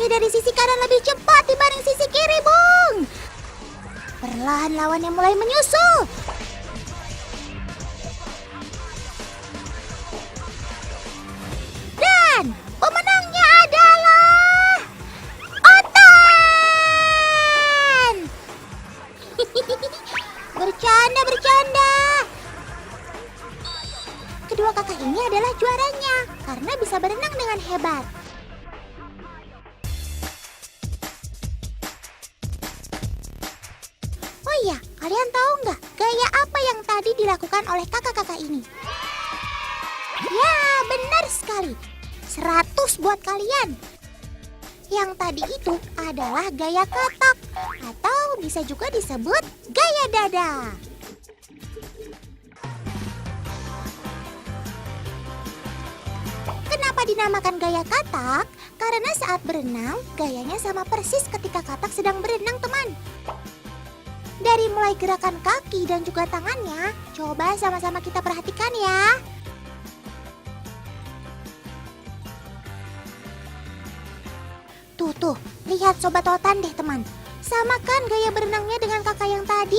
kaki dari sisi kanan lebih cepat dibanding sisi kiri, Bung. Perlahan lawannya mulai menyusul. Dan pemenangnya adalah Otan. Bercanda. Kedua kakak ini adalah juaranya karena bisa berenang dengan hebat. Oh iya, kalian tahu nggak gaya apa yang tadi dilakukan oleh kakak-kakak ini? Ya, benar sekali. 100 buat kalian. Yang tadi itu adalah gaya katak atau bisa juga disebut gaya dada. Kenapa dinamakan gaya katak? Karena saat berenang, gayanya sama persis ketika katak sedang berenang, teman. Dari mulai gerakan kaki dan juga tangannya, coba sama-sama kita perhatikan ya. Tuh, lihat Sobat Otan deh teman. Sama kan gaya berenangnya dengan kakak yang tadi?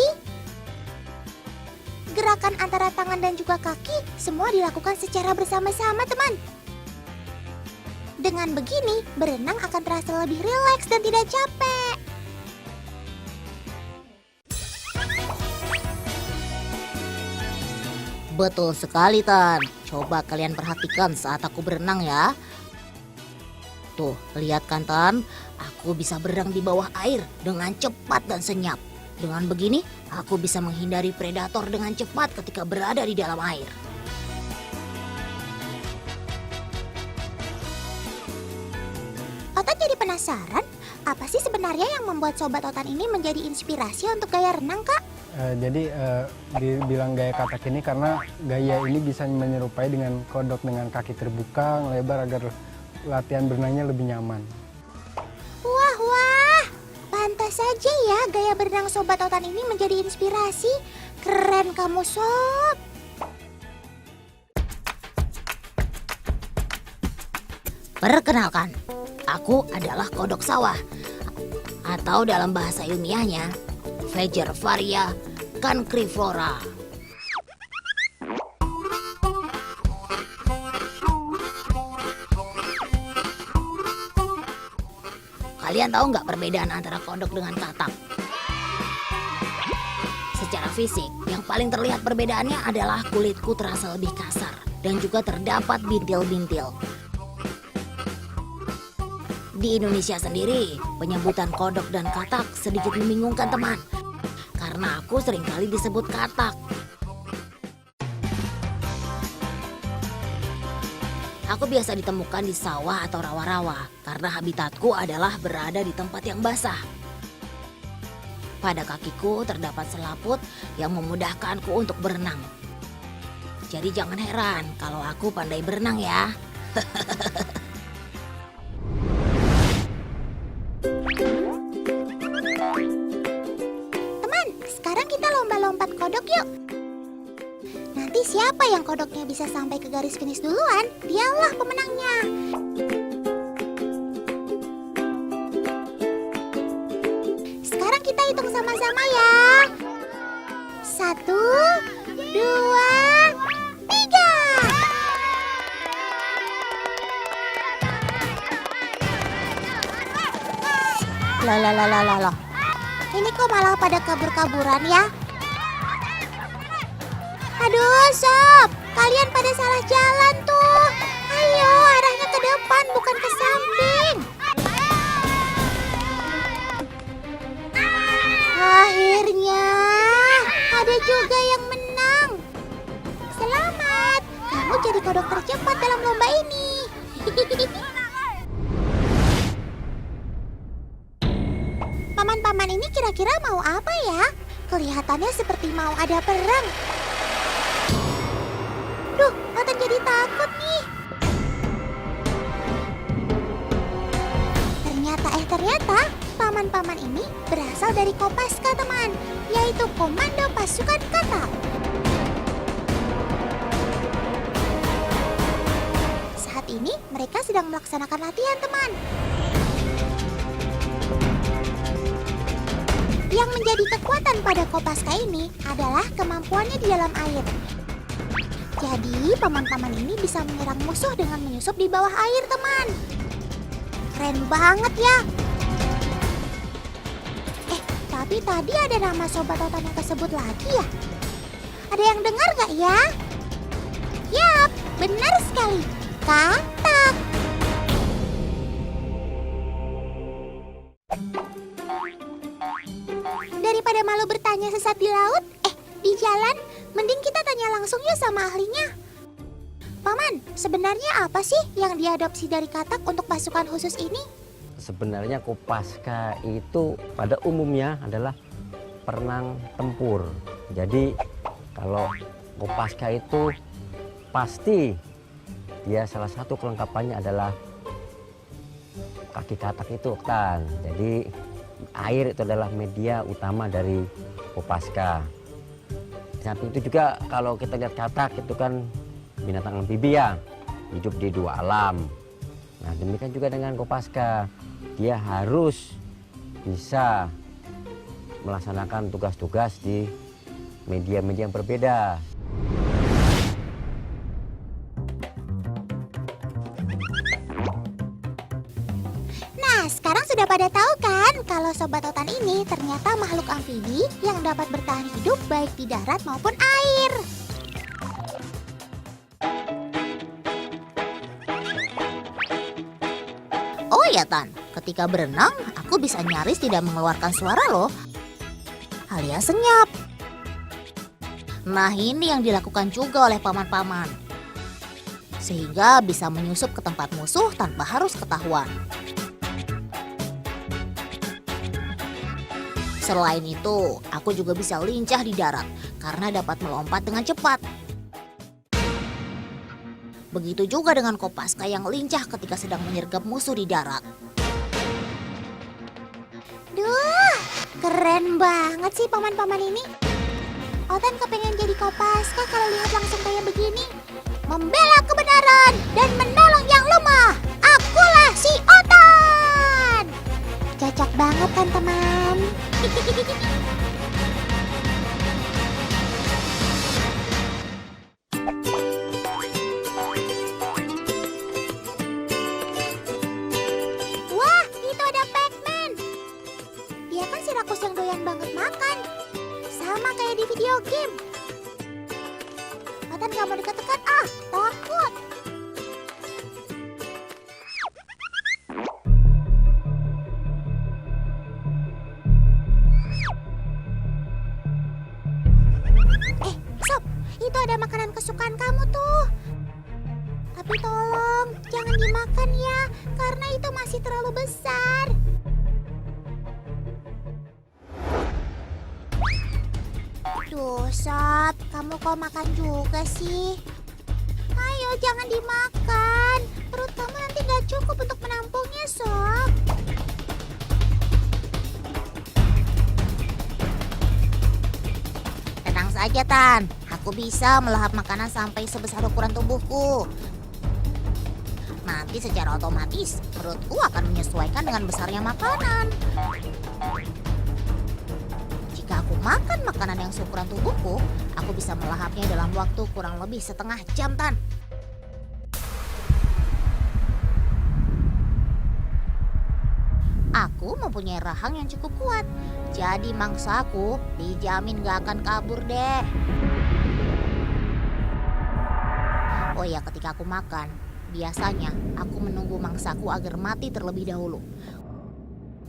Gerakan antara tangan dan juga kaki semua dilakukan secara bersama-sama, teman. Dengan begini, berenang akan terasa lebih rileks dan tidak capek. Betul sekali, Tan. Coba kalian perhatikan saat aku berenang ya. Tuh, lihat kan, Tan? Aku bisa berenang di bawah air dengan cepat dan senyap. Dengan begini, aku bisa menghindari predator dengan cepat ketika berada di dalam air. Otan jadi penasaran, apa sih sebenarnya yang membuat Sobat Otan ini menjadi inspirasi untuk gaya renang, Kak? Jadi dibilang gaya katak ini karena gaya ini bisa menyerupai dengan kodok dengan kaki terbuka, lebar agar latihan berenangnya lebih nyaman. Wah, pantas saja ya gaya berenang Sobat Otan ini menjadi inspirasi. Keren kamu, Sob. Perkenalkan, aku adalah kodok sawah. Atau dalam bahasa ilmiahnya, Faecervaria cancriflora. Kalian tahu nggak perbedaan antara kodok dengan katak? Secara fisik, yang paling terlihat perbedaannya adalah kulitku terasa lebih kasar dan juga terdapat bintil-bintil. Di Indonesia sendiri, penyebutan kodok dan katak sedikit membingungkan, teman. Karena aku seringkali disebut katak. Aku biasa ditemukan di sawah atau rawa-rawa karena habitatku adalah berada di tempat yang basah. Pada kakiku terdapat selaput yang memudahkanku untuk berenang. Jadi jangan heran kalau aku pandai berenang ya. Teman, sekarang kita lomba-lompat kodok yuk. Nanti siapa yang kodoknya bisa sampai ke garis finish duluan, dialah pemenangnya. Sekarang kita hitung sama-sama ya. 1, 2, 3. Lah. Ini kok malah pada kabur-kaburan ya? Aduh, Sob, kalian pada salah jalan tuh. Ayo, arahnya ke depan, bukan ke samping. Akhirnya, ada juga yang menang. Selamat, kamu jadi kodok tercepat dalam lomba ini. Paman-paman ini kira-kira mau apa ya? Kelihatannya seperti mau ada perang. Duh, Otan jadi takut nih. Ternyata paman-paman ini berasal dari Kopaska, teman, yaitu Komando Pasukan Katak. Saat ini mereka sedang melaksanakan latihan, teman. menjadi kekuatan pada Kopaska ini adalah kemampuannya di dalam air. Jadi, paman-paman ini bisa menyerang musuh dengan menyusup di bawah air, teman. Keren banget ya. Tapi tadi ada nama sobat Totan yang tersebut lagi ya? Ada yang dengar gak ya? Yap, benar sekali. Katak. Daripada malu bertanya sesat di laut, di jalan, mending kita tanya langsung yuk sama ahlinya. Paman, sebenarnya apa sih yang diadopsi dari katak untuk pasukan khusus ini? Sebenarnya Kopaska itu pada umumnya adalah perenang tempur. Jadi kalau Kopaska itu pasti dia salah satu kelengkapannya adalah kaki katak itu, Oktan. Jadi air itu adalah media utama dari Kopaska. Di samping itu juga kalau kita lihat katak itu kan binatang amfibi ya, hidup di dua alam. Nah demikian juga dengan Kopaska. Dia harus bisa melaksanakan tugas-tugas di media-media yang berbeda. Nah, sekarang sudah pada tahu kan kalau sobat Totan ini ternyata makhluk amfibi yang dapat bertahan hidup baik di darat maupun air. Oh ya Tan, ketika berenang aku bisa nyaris tidak mengeluarkan suara loh, alias senyap. Nah ini yang dilakukan juga oleh paman-paman, sehingga bisa menyusup ke tempat musuh tanpa harus ketahuan. Selain itu, aku juga bisa lincah di darat karena dapat melompat dengan cepat. Begitu juga dengan Kopaska yang lincah ketika sedang menyergap musuh di darat. Duh, keren banget sih paman-paman ini. Otan kepengen jadi Kopaska kalau lihat langsung kayak begini. Membela kebenaran dan menolong yang lemah. Akulah si Otan. Cocok banget kan teman? Wah, itu ada Pac-Man. Dia kan si rakus yang doyan banget makan. Sama kayak di video game. Otan gak mau deket-deket, takut. Sob, itu ada makanan kesukaan kamu tuh. Tapi tolong, jangan dimakan ya, karena itu masih terlalu besar. Duh, Sob, kamu kok makan juga sih? Ayo, jangan dimakan. Perut kamu nanti gak cukup untuk menampungnya, Sob. Tenang saja Tan, aku bisa melahap makanan sampai sebesar ukuran tubuhku. Nanti secara otomatis perutku akan menyesuaikan dengan besarnya makanan. Jika aku makan makanan yang seukuran tubuhku, aku bisa melahapnya dalam waktu kurang lebih setengah jam, Tan. Aku mempunyai rahang yang cukup kuat, jadi mangsaku dijamin gak akan kabur deh. Oh ya, ketika aku makan, biasanya aku menunggu mangsaku agar mati terlebih dahulu.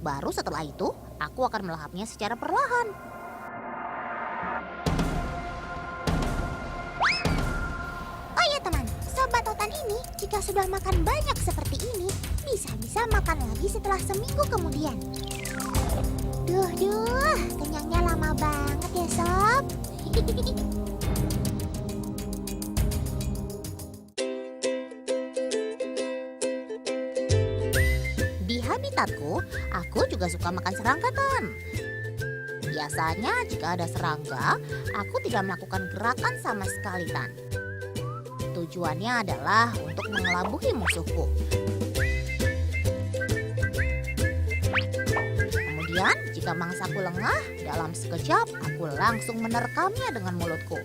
Baru setelah itu, aku akan melahapnya secara perlahan. Oh iya teman, sobat Totan ini jika sudah makan banyak seperti ini, bisa-bisa makan lagi setelah seminggu kemudian. Duh, kenyangnya lama banget ya sob. Di habitatku, aku juga suka makan serangga, Tan. Biasanya jika ada serangga, aku tidak melakukan gerakan sama sekali, Tan. Tujuannya adalah untuk mengelabuhi musuhku. Kemudian, jika Jika mangsaku lengah, dalam sekejap aku langsung menerkamnya dengan mulutku.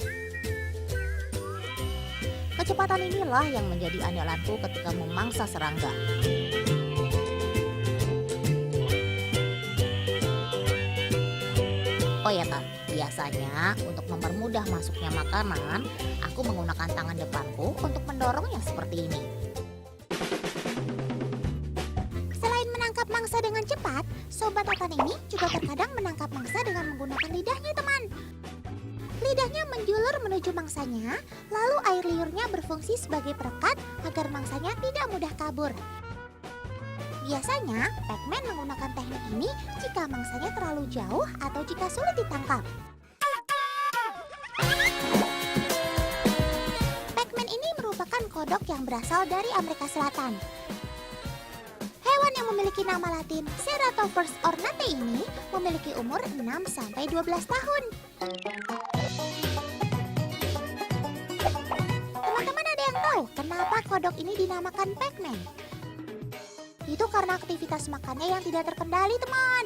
Kecepatan inilah yang menjadi andalanku ketika memangsa serangga. Oh ya Tan, biasanya untuk mempermudah masuknya makanan, aku menggunakan tangan depanku untuk mendorongnya seperti ini. Selain menangkap mangsa dengan cepat, sobat totan ini juga terkadang menangkap mangsa dengan menggunakan lidahnya, teman. Lidahnya menjulur menuju mangsanya, lalu air liurnya berfungsi sebagai perekat agar mangsanya tidak mudah kabur. Biasanya, Pac-Man menggunakan teknik ini jika mangsanya terlalu jauh atau jika sulit ditangkap. Pac-Man ini merupakan kodok yang berasal dari Amerika Selatan. Hewan yang memiliki nama latin Ceratophorus ornate ini memiliki umur 6-12 tahun. Teman-teman ada yang tahu kenapa kodok ini dinamakan Pac-Man? Itu karena aktivitas makannya yang tidak terkendali, teman.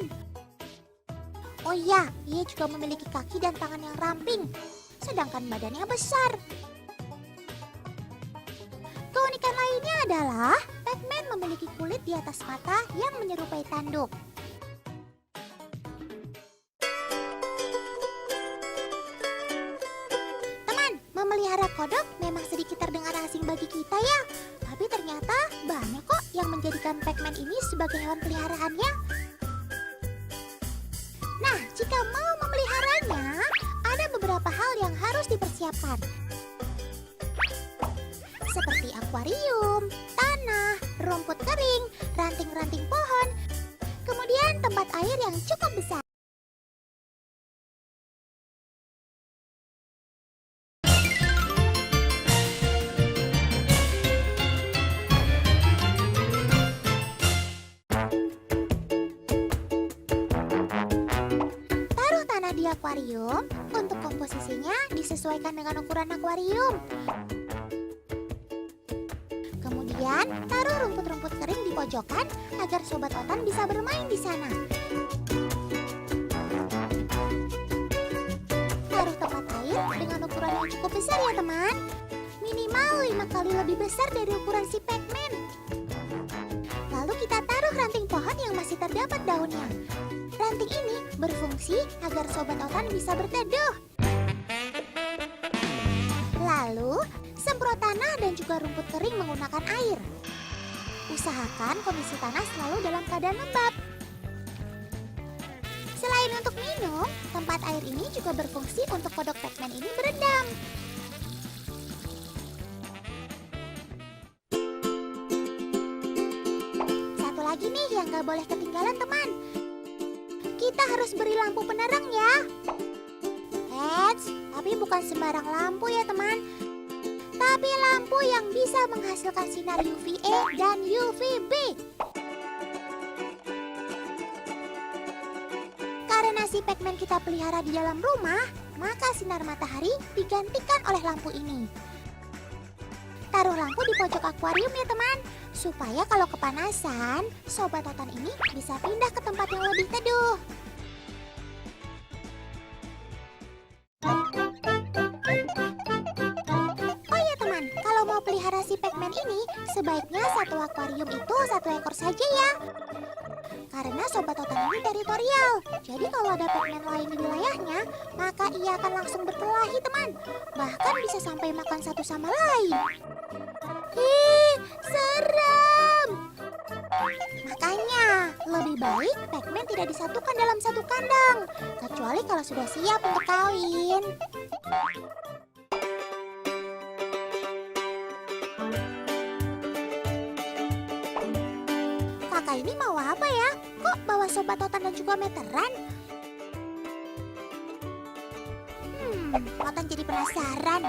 Oh iya, ia juga memiliki kaki dan tangan yang ramping, sedangkan badannya besar. Keunikan lainnya adalah Pac-Man memiliki kulit di atas mata yang menyerupai tanduk. Teman, memelihara kodok memang sedikit terdengar asing bagi kita ya. Tapi ternyata banyak kok yang menjadikan Pac-Man ini sebagai hewan peliharaannya. Nah, jika mau memeliharanya, ada beberapa hal yang harus dipersiapkan. Seperti akuarium, tanah, rumput kering, ranting-ranting pohon, kemudian tempat air yang cukup besar. Di akuarium, untuk komposisinya disesuaikan dengan ukuran akuarium. Kemudian, taruh rumput-rumput kering di pojokan agar sobat totan bisa bermain di sana. Taruh tempat air dengan ukuran yang cukup besar ya teman. Minimal 5 kali lebih besar dari ukuran si Pac-Man. Lalu kita taruh ranting pohon yang masih terdapat daunnya. Ranting ini berfungsi agar sobat totan bisa berteduh. Lalu, semprot tanah dan juga rumput kering menggunakan air. Usahakan kondisi tanah selalu dalam keadaan lembab. Selain untuk minum, tempat air ini juga berfungsi untuk kodok Pac-Man ini berendam. Satu lagi nih yang gak boleh ketinggalan teman. Kita harus beri lampu penerang ya. Tapi bukan sembarang lampu ya teman. Tapi lampu yang bisa menghasilkan sinar UVA dan UVB. Karena si Pac-Man kita pelihara di dalam rumah, maka sinar matahari digantikan oleh lampu ini. Taruh lampu di pojok akuarium ya teman, supaya kalau kepanasan, sobat totan ini bisa pindah ke tempat yang lebih teduh. Oh ya teman, kalau mau pelihara si Pac-Man ini, sebaiknya satu akuarium itu 1 ekor saja ya. Karena sobat totan ini teritorial, jadi kalau ada Pac-Man lain di wilayahnya, maka ia akan langsung berkelahi teman. Bahkan bisa sampai makan satu sama lain. Ih, serem! Makanya, lebih baik Pac-Man tidak disatukan dalam satu kandang, kecuali kalau sudah siap untuk kawin. Kakak ini mau apa ya? Kok bawa sobat totan dan juga meteran? Totan jadi penasaran.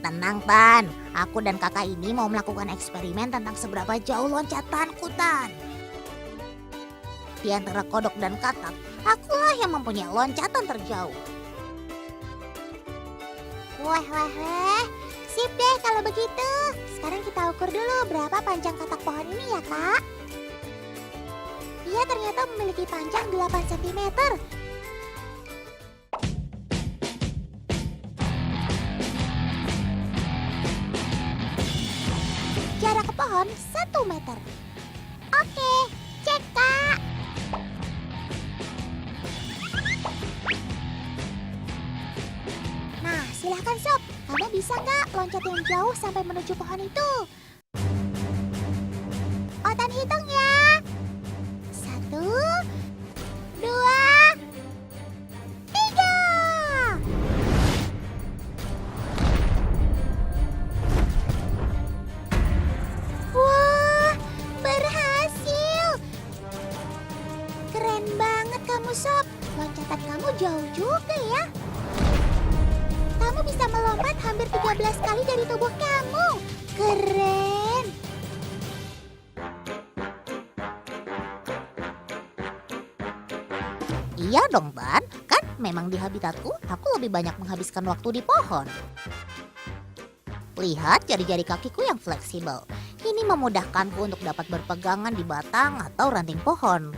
Tenang Tan, aku dan kakak ini mau melakukan eksperimen tentang seberapa jauh loncatanku Tan. Di antara kodok dan katak, akulah yang mempunyai loncatan terjauh. Wah, sip deh kalau begitu. sekarang kita ukur dulu berapa panjang katak pohon ini ya, Kak. Ia ternyata memiliki panjang 8 cm. Jarak ke pohon 1 meter. Oke, cek, Kak. Nah, silahkan Sob. Kamu bisa nggak loncat yang jauh sampai menuju pohon itu? Otan hitung ya. 1, 2, 3. Wah, berhasil. Keren banget kamu, Sob. Loncatan kamu jauh juga ya. Kamu bisa melompat hampir 13 kali dari tubuh kamu. Keren. Iya dong, Tan. Kan memang di habitatku, aku lebih banyak menghabiskan waktu di pohon. Lihat jari-jari kakiku yang fleksibel. Ini memudahkanku untuk dapat berpegangan di batang atau ranting pohon.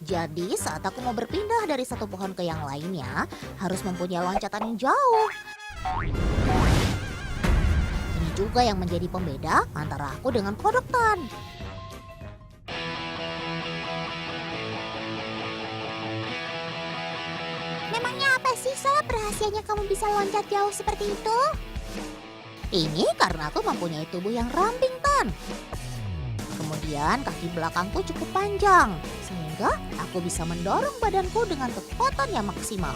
Jadi saat aku mau berpindah dari satu pohon ke yang lainnya, harus mempunyai loncatan yang jauh. Ini juga yang menjadi pembeda antara aku dengan kodok, Tan. Memangnya apa sih, Sob, rahasianya kamu bisa loncat jauh seperti itu? Ini karena aku mempunyai tubuh yang ramping, Tan. Kemudian kaki belakangku cukup panjang, sehingga aku bisa mendorong badanku dengan kekuatan yang maksimal.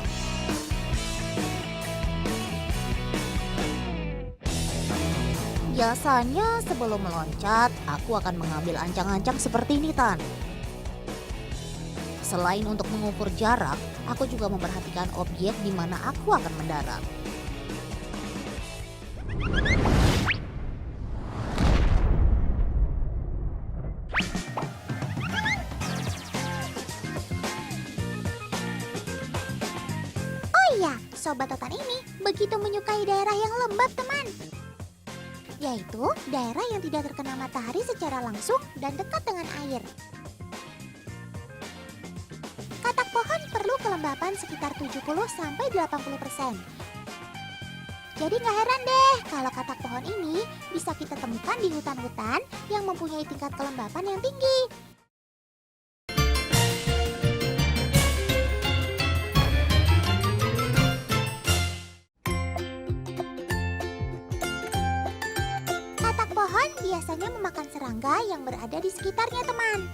Biasanya sebelum meloncat, aku akan mengambil ancang-ancang seperti ini, Tan. Selain untuk mengukur jarak, aku juga memperhatikan objek di mana aku akan mendarat. Oh iya, Sobat Otan ini begitu menyukai daerah yang lembab, teman. Yaitu daerah yang tidak terkena matahari secara langsung dan dekat dengan air. Katak pohon perlu kelembapan sekitar 70-80%. Jadi nggak heran deh kalau katak pohon ini bisa kita temukan di hutan-hutan yang mempunyai tingkat kelembapan yang tinggi. Katak pohon biasanya memakan serangga yang berada di sekitarnya, teman.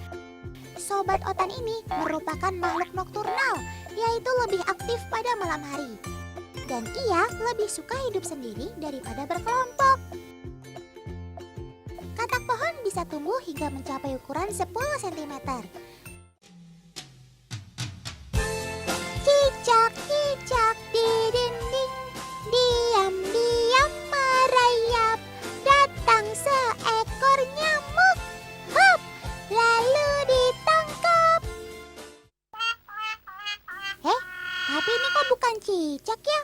Sobat Otan ini merupakan makhluk nokturnal, yaitu lebih aktif pada malam hari. Dan ia lebih suka hidup sendiri daripada berkelompok. Katak pohon bisa tumbuh hingga mencapai ukuran 10 cm. Cicak-cicak di dinding, diam-diam merayap, datang seekor nyamuk, hop, lalu ditangkap. Tapi ini kok bukan cicak ya?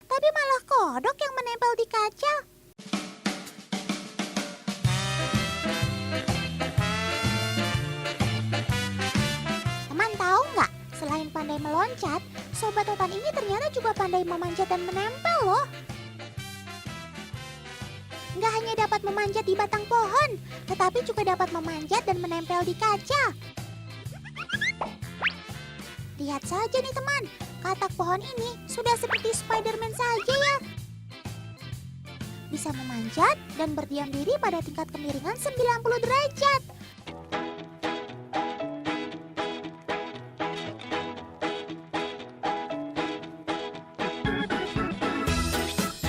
Tapi malah kodok yang menempel di kaca. Teman tahu nggak? Selain pandai meloncat, Sobat Otan ini ternyata juga pandai memanjat dan menempel loh. Nggak hanya dapat memanjat di batang pohon, tetapi juga dapat memanjat dan menempel di kaca. Lihat saja nih teman, katak pohon ini sudah seperti Spider-Man saja ya. Bisa memanjat dan berdiam diri pada tingkat kemiringan 90 derajat.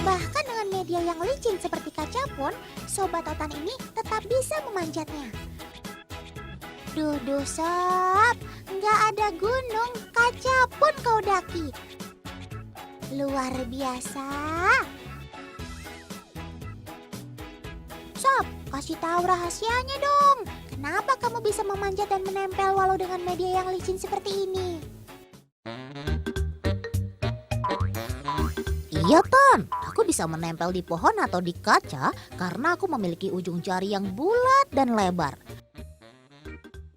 Bahkan dengan media yang licin seperti kaca pun, Sobat Otan ini tetap bisa memanjatnya. Duh Sob, nggak ada gunung, kaca pun kau daki. Luar biasa. Sob, kasih tahu rahasianya dong. Kenapa kamu bisa memanjat dan menempel walau dengan media yang licin seperti ini? Iya, Tan. Aku bisa menempel di pohon atau di kaca karena aku memiliki ujung jari yang bulat dan lebar.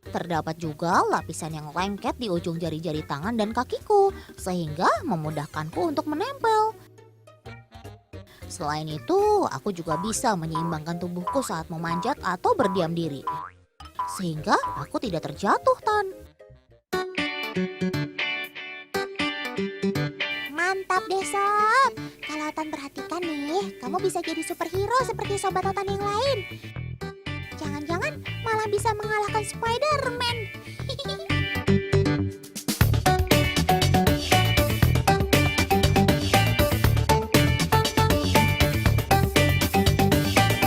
Terdapat juga lapisan yang lengket di ujung jari-jari tangan dan kakiku, sehingga memudahkanku untuk menempel. Selain itu, aku juga bisa menyeimbangkan tubuhku saat memanjat atau berdiam diri, sehingga aku tidak terjatuh, Tan. Mantap deh Sob. Kalau Tan perhatikan nih, kamu bisa jadi superhero seperti sobat Tan yang lain. Jangan-jangan malah bisa mengalahkan Spider-Man.